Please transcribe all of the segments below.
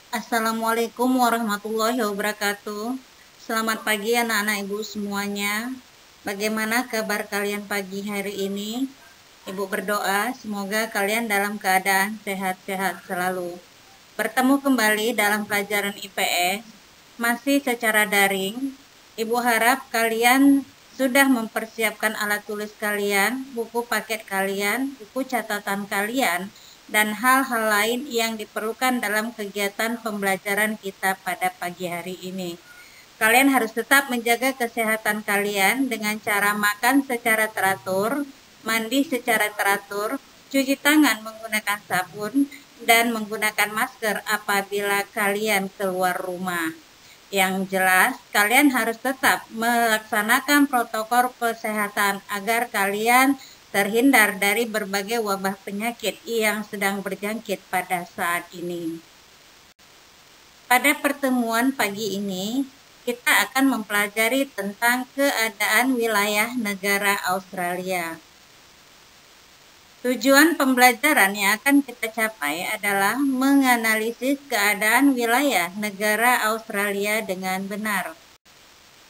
Assalamualaikum warahmatullahi wabarakatuh. Selamat pagi anak-anak ibu semuanya. Bagaimana kabar kalian pagi hari ini? Ibu berdoa semoga kalian dalam keadaan sehat-sehat selalu. Bertemu kembali dalam pelajaran IPS, masih secara daring. Ibu harap kalian sudah mempersiapkan alat tulis kalian, buku paket kalian, buku catatan kalian, dan hal-hal lain yang diperlukan dalam kegiatan pembelajaran kita pada pagi hari ini. Kalian harus tetap menjaga kesehatan kalian dengan cara makan secara teratur, mandi secara teratur, cuci tangan menggunakan sabun, dan menggunakan masker apabila kalian keluar rumah. Yang jelas, kalian harus tetap melaksanakan protokol kesehatan agar kalian terhindar dari berbagai wabah penyakit yang sedang berjangkit pada saat ini. Pada pertemuan pagi ini, kita akan mempelajari tentang keadaan wilayah negara Australia. Tujuan pembelajaran yang akan kita capai adalah menganalisis keadaan wilayah negara Australia dengan benar.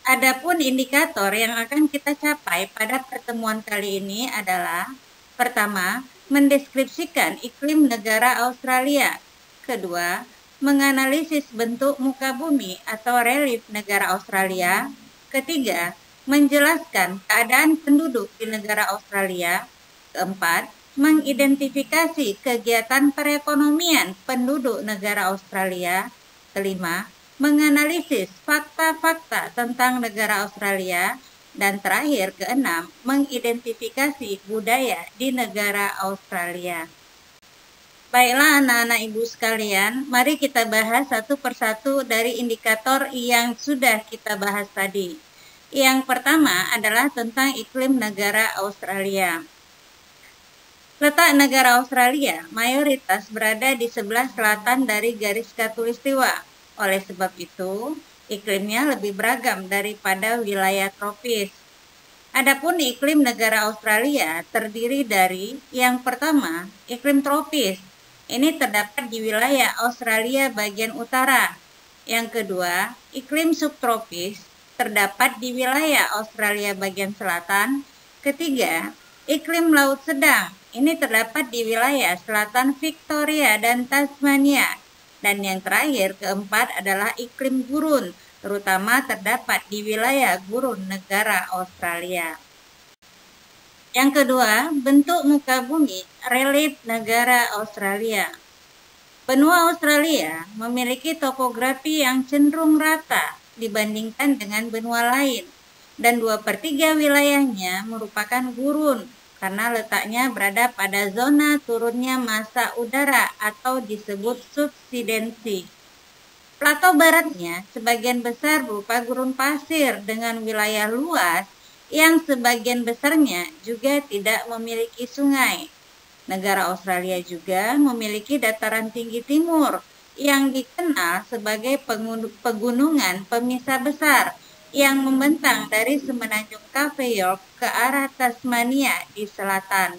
Adapun indikator yang akan kita capai pada pertemuan kali ini adalah: pertama, mendeskripsikan iklim negara Australia. Kedua, menganalisis bentuk muka bumi atau relief negara Australia. Ketiga, menjelaskan keadaan penduduk di negara Australia. Keempat, mengidentifikasi kegiatan perekonomian penduduk negara Australia. Kelima, menganalisis fakta-fakta tentang negara Australia. Dan terakhir, keenam, mengidentifikasi budaya di negara Australia. Baiklah anak-anak ibu sekalian, mari kita bahas satu persatu dari indikator yang sudah kita bahas tadi. Yang pertama adalah tentang iklim negara Australia. Letak negara Australia mayoritas berada di sebelah selatan dari garis khatulistiwa. Oleh sebab itu, iklimnya lebih beragam daripada wilayah tropis. Adapun iklim negara Australia terdiri dari: yang pertama, iklim tropis. Ini terdapat di wilayah Australia bagian utara. Yang kedua, iklim subtropis terdapat di wilayah Australia bagian selatan. Ketiga, iklim laut sedang. Ini terdapat di wilayah selatan Victoria dan Tasmania. Dan yang terakhir, keempat, adalah iklim gurun, terutama terdapat di wilayah gurun negara Australia. Yang kedua, bentuk muka bumi relief negara Australia. Benua Australia memiliki topografi yang cenderung rata dibandingkan dengan benua lain, dan 2/3 wilayahnya merupakan gurun karena letaknya berada pada zona turunnya massa udara atau disebut subsidensi. Plato baratnya sebagian besar berupa gurun pasir dengan wilayah luas yang sebagian besarnya juga tidak memiliki sungai. Negara Australia juga memiliki dataran tinggi timur yang dikenal sebagai pegunungan pemisah besar yang membentang dari semenanjung Cape York ke arah Tasmania di selatan.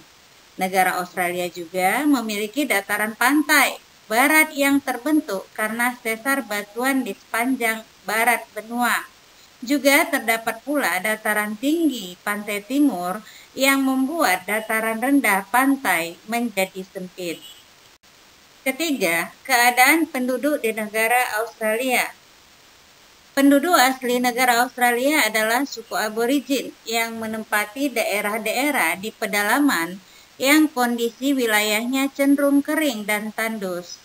Negara Australia juga memiliki dataran pantai barat yang terbentuk karena sesar batuan di sepanjang barat benua. Juga terdapat pula dataran tinggi pantai timur yang membuat dataran rendah pantai menjadi sempit. Ketiga, keadaan penduduk di negara Australia. Penduduk asli negara Australia adalah suku aborigin yang menempati daerah-daerah di pedalaman yang kondisi wilayahnya cenderung kering dan tandus.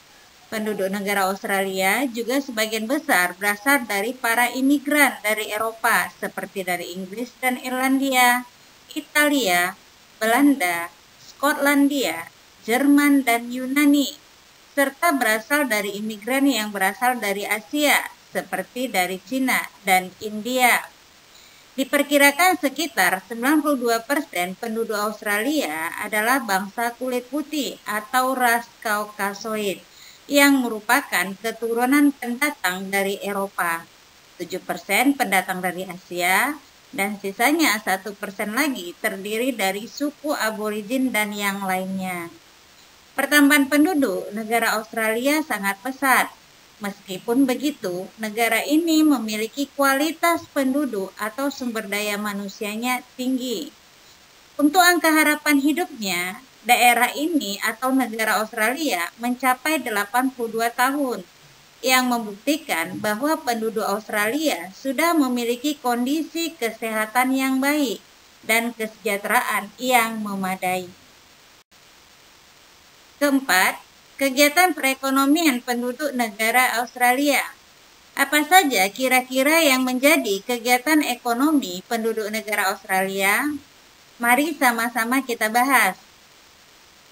Penduduk negara Australia juga sebagian besar berasal dari para imigran dari Eropa seperti dari Inggris dan Irlandia, Italia, Belanda, Skotlandia, Jerman, dan Yunani, serta berasal dari imigran yang berasal dari Asia seperti dari Cina dan India. Diperkirakan sekitar 92% penduduk Australia adalah bangsa kulit putih atau ras Kaukasoid yang merupakan keturunan pendatang dari Eropa, 7% pendatang dari Asia, dan sisanya 1% lagi terdiri dari suku aborigin dan yang lainnya. Pertambahan penduduk negara Australia sangat pesat. Meskipun begitu, negara ini memiliki kualitas penduduk atau sumber daya manusianya tinggi. Untuk angka harapan hidupnya, daerah ini atau negara Australia mencapai 82 tahun, yang membuktikan bahwa penduduk Australia sudah memiliki kondisi kesehatan yang baik dan kesejahteraan yang memadai. Keempat, kegiatan perekonomian penduduk negara Australia. Apa saja kira-kira yang menjadi kegiatan ekonomi penduduk negara Australia? Mari sama-sama kita bahas.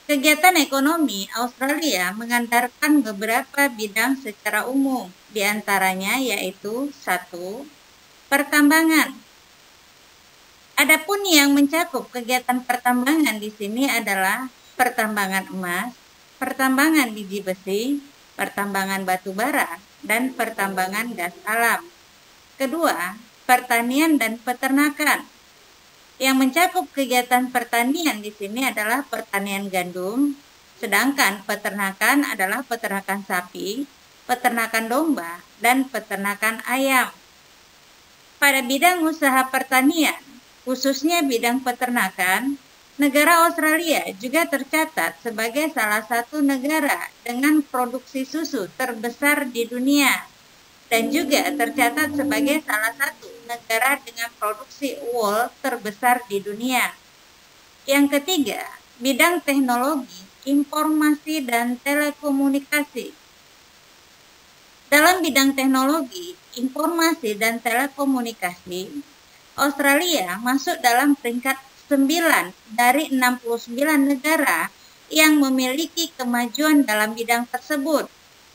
Kegiatan ekonomi Australia menganggarkan beberapa bidang secara umum, di antaranya yaitu 1. Pertambangan. Adapun yang mencakup kegiatan pertambangan di sini adalah pertambangan emas, pertambangan biji besi, pertambangan batu bara, dan pertambangan gas alam. Kedua, pertanian dan peternakan. Yang mencakup kegiatan pertanian di sini adalah pertanian gandum, sedangkan peternakan adalah peternakan sapi, peternakan domba, dan peternakan ayam. Pada bidang usaha pertanian, khususnya bidang peternakan, negara Australia juga tercatat sebagai salah satu negara dengan produksi susu terbesar di dunia, dan juga tercatat sebagai salah satu negara dengan produksi wool terbesar di dunia. Yang ketiga, bidang teknologi, informasi, dan telekomunikasi. Dalam bidang teknologi, informasi, dan telekomunikasi, Australia masuk dalam peringkat 9 dari 69 negara yang memiliki kemajuan dalam bidang tersebut,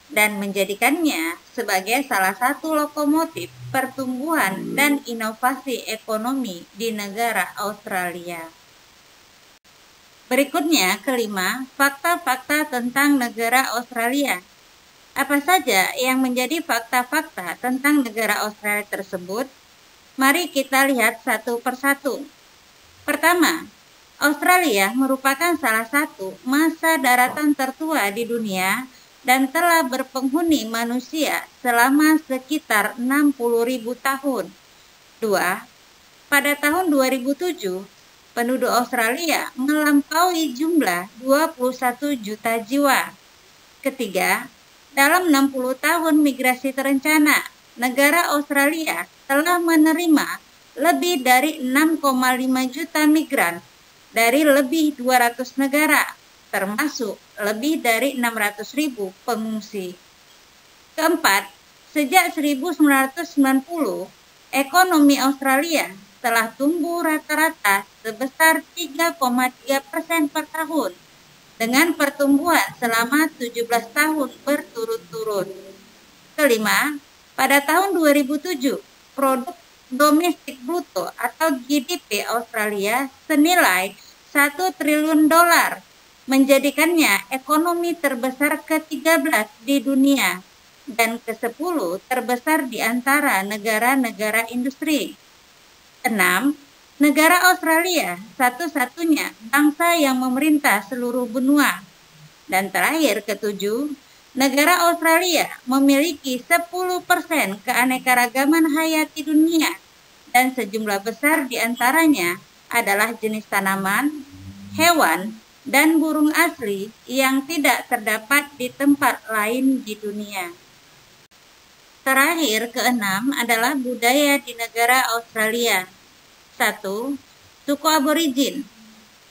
dan menjadikannya sebagai salah satu lokomotif pertumbuhan dan inovasi ekonomi di negara Australia. Berikutnya, kelima, fakta-fakta tentang negara Australia. Apa saja yang menjadi fakta-fakta tentang negara Australia tersebut? Mari kita lihat satu persatu. Pertama, Australia merupakan salah satu massa daratan tertua di dunia dan telah berpenghuni manusia selama sekitar 60.000 tahun. 2. Pada tahun 2007, penduduk Australia melampaui jumlah 21 juta jiwa. Ketiga, dalam 60 tahun migrasi terencana, negara Australia telah menerima lebih dari 6,5 juta migran dari lebih 200 negara, termasuk lebih dari 600.000 pengungsi. Keempat, sejak 1990, ekonomi Australia telah tumbuh rata-rata sebesar 3,3% per tahun, dengan pertumbuhan selama 17 tahun berturut-turut. Kelima, pada tahun 2007, produk domestik bruto atau GDP Australia senilai 1 triliun dolar, menjadikannya ekonomi terbesar ke-13 di dunia dan ke-10 terbesar di antara negara-negara industri. 6. Negara Australia satu-satunya bangsa yang memerintah seluruh benua. Dan terakhir, ke-7, negara Australia memiliki 10% keanekaragaman hayati dunia, dan sejumlah besar di antaranya adalah jenis tanaman, hewan, dan burung asli yang tidak terdapat di tempat lain di dunia. Terakhir, keenam adalah budaya di negara Australia. 1. Suku aborigin.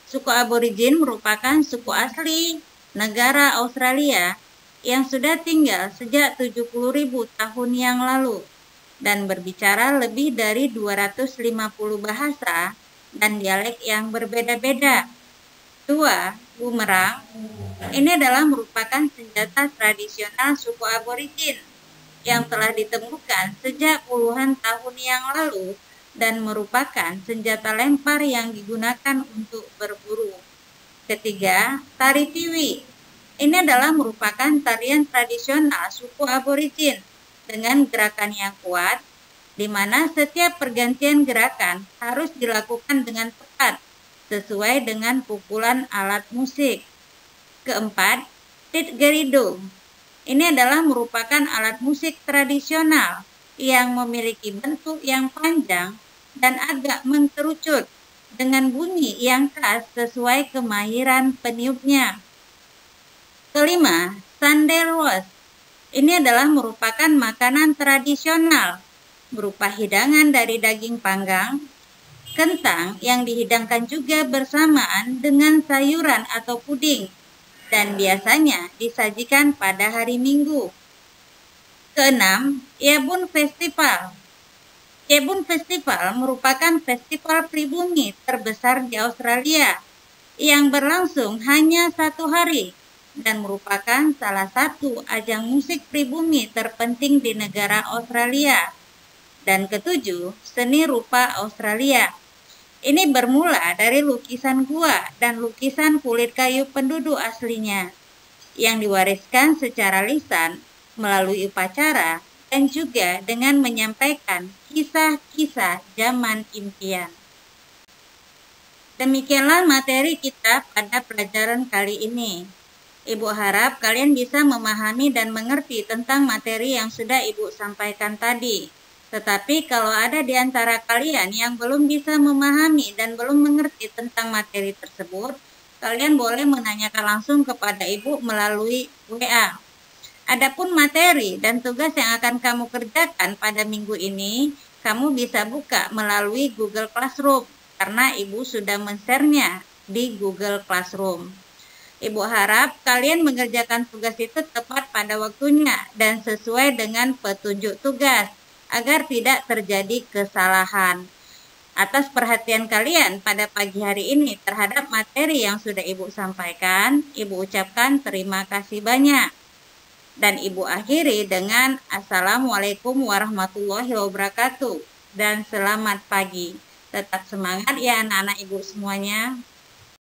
Suku aborigin merupakan suku asli negara Australia yang sudah tinggal sejak 70.000 tahun yang lalu dan berbicara lebih dari 250 bahasa dan dialek yang berbeda-beda. 2. Bumerang. Ini adalah merupakan senjata tradisional suku aborigin yang telah ditemukan sejak puluhan tahun yang lalu dan merupakan senjata lempar yang digunakan untuk berburu. Ketiga, tari tiwi. Ini adalah merupakan tarian tradisional suku aborigin dengan gerakan yang kuat, di mana setiap pergantian gerakan harus dilakukan dengan tepat, sesuai dengan pukulan alat musik. Keempat, didgeridoo. Ini adalah merupakan alat musik tradisional yang memiliki bentuk yang panjang dan agak mengerucut dengan bunyi yang khas sesuai kemahiran peniupnya. Kelima, sandelwos. Ini adalah merupakan makanan tradisional berupa hidangan dari daging panggang, kentang yang dihidangkan juga bersamaan dengan sayuran atau puding dan biasanya disajikan pada hari Minggu. Keenam, Yabun Festival. Yabun Festival merupakan festival pribumi terbesar di Australia yang berlangsung hanya 1 hari dan merupakan salah satu ajang musik pribumi terpenting di negara Australia. Dan ketujuh, seni rupa Australia. Ini bermula dari lukisan gua dan lukisan kulit kayu penduduk aslinya yang diwariskan secara lisan melalui upacara dan juga dengan menyampaikan kisah-kisah zaman impian. Demikianlah materi kita pada pelajaran kali ini. Ibu harap kalian bisa memahami dan mengerti tentang materi yang sudah Ibu sampaikan tadi. Tetapi kalau ada di antara kalian yang belum bisa memahami dan belum mengerti tentang materi tersebut, kalian boleh menanyakan langsung kepada Ibu melalui WA. Adapun materi dan tugas yang akan kamu kerjakan pada minggu ini, kamu bisa buka melalui Google Classroom karena Ibu sudah men-share-nya di Google Classroom. Ibu harap kalian mengerjakan tugas itu tepat pada waktunya dan sesuai dengan petunjuk tugas agar tidak terjadi kesalahan. Atas perhatian kalian pada pagi hari ini terhadap materi yang sudah Ibu sampaikan, Ibu ucapkan terima kasih banyak. Dan Ibu akhiri dengan Assalamualaikum warahmatullahi wabarakatuh dan selamat pagi. Tetap semangat ya anak-anak Ibu semuanya.